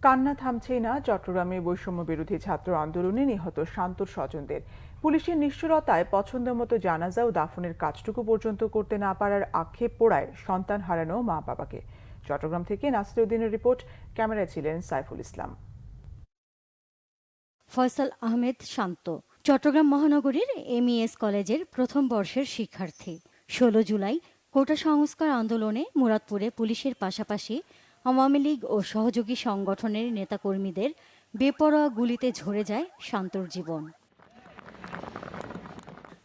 কান্না থামছেই না চট্টগ্রামে বৈষম্য বিরোধী ছাত্র আন্দোলনে নিহত শান্তর স্বজনদের। পুলিশের নিষ্ঠুরতায় পছন্দমতো জানাজা ও দাফনের কাজটুকু পর্যন্ত করতে না পারার আক্ষেপ পোড়ায় সন্তান হারানো মা বাবাকে। চট্টগ্রাম থেকে নাসিরউদ্দিনের রিপোর্ট, ক্যামেরায় ছিলেন সাইফুল ইসলাম। ফয়সাল আহমেদ শান্ত চট্টগ্রাম মহানগরীর এমইএস কলেজের প্রথম বর্ষের শিক্ষার্থী। ১৬ জুলাই কোটা সংস্কার আন্দোলনে মুরাদপুরে পুলিশের পাশাপাশি আওয়ামী লীগ ও সহযোগী সংগঠনের নেতাকর্মীদের বেপরোয়া গুলিতে ঝরে যায় শান্তর জীবন।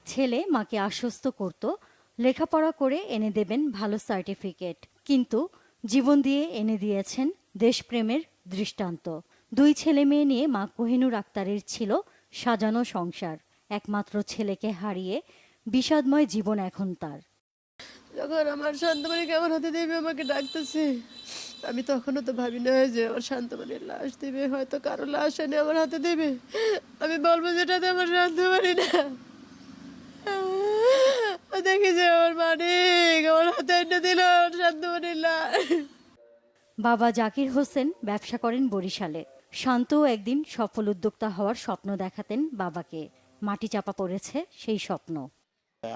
ছেলে মাকে আশ্বস্ত করত, লেখাপড়া করে এনে দেবেন ভালো সার্টিফিকেট, কিন্তু জীবন দিয়ে এনে দিয়েছেন দেশপ্রেমের দৃষ্টান্ত। 2 ছেলে মেয়ে নিয়ে মা কোহিনুর আক্তারের ছিল সাজানো সংসার। একমাত্র ছেলেকে হারিয়ে বিষাদময় জীবন এখন তার। যখন আমার শান্তমণি কেমন হতে দেবে আমাকে ডাকতেছে, আমি তখনও তো ভাবি না যে আমার শান্তমণির লাশ দিবে, হয়তো কারো লাশ এনে আমার হাতে দেবে, আমি বলবো যেটাতে আমার শান্তমণি না। দেখি যে আমার মানিক আমার হাতে এনে দিল শান্তমণির লাশ। বাবা জাকির হোসেন ব্যবসা করেন বরিশালে। শান্তও একদিন সফল উদ্যোক্তা হওয়ার স্বপ্ন দেখাতেন বাবাকে। মাটি চাপা পড়েছে সেই স্বপ্ন।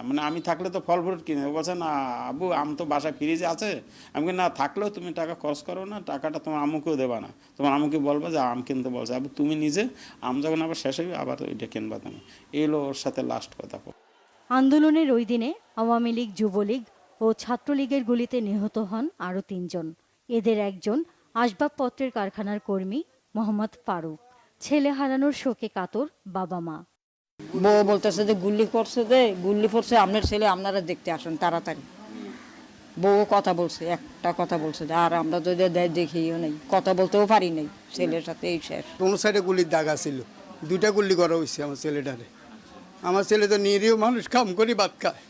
মানে আমি থাকলে তো ফল ফ্রুট কিনে বলছে না আবু, আম তো বাসায় ফ্রিজে আছে। আমি না থাকলেও তুমি টাকা খরচ করো না, টাকাটা তোমার আম্মুকেও দেবা না, তোমার আম্মুকে বলবা যে আম কিনতে বলছে, আবু তুমি নিজে আম যখন আবার শেষ হইবে আবার ওইটা কিনবা তুমি। এলো ওর সাথে লাস্ট কথা। আন্দোলনের ওই দিনে আওয়ামী লীগ, যুবলীগ ও ছাত্রলীগের গুলিতে নিহত হন আরও 3 জন। এদের একজন আসবাবপত্রের কারখানার কর্মী মোহাম্মদ ফারুক। ছেলে হারানোর শোকে কাতর বাবা মা। বউ বলতেছে যে গুল্লি পড়ছে, আপনার ছেলে আপনারা দেখতে আসেন তাড়াতাড়ি। বউ কথা বলছে, একটা কথা বলছে, আর আমরা তো দেখিও নাই, কথা বলতেও পারি নাই, ছেলের সাথে এই শেষ। কোনো সাইডে গুলির দাগা ছিল, 2টা গুলি করা হয়েছে আমার ছেলেটারে। আমার ছেলে তো নিরীহ মানুষ, কাম করে ভাত খায়।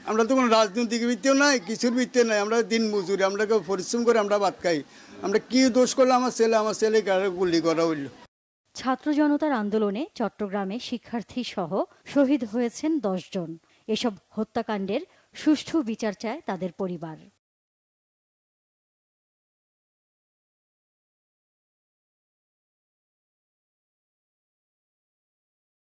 আমরা তো কোনো রাজনৈতিক ভিত্তিও নাই, কিছুর ভিত্তিও নাই, আমরা দিন মজুরি, আমরা পরিশ্রম করে আমরা ভাত খাই। আমরা কি দোষ করলে আমার ছেলে গুলি করা হইল। ছাত্র জনতার আন্দোলনে চট্টগ্রামে শিক্ষার্থী সহ শহীদ হয়েছেন 10 জন। এসব হত্যাকাণ্ডের সুষ্ঠু বিচার চায় তাদের পরিবার।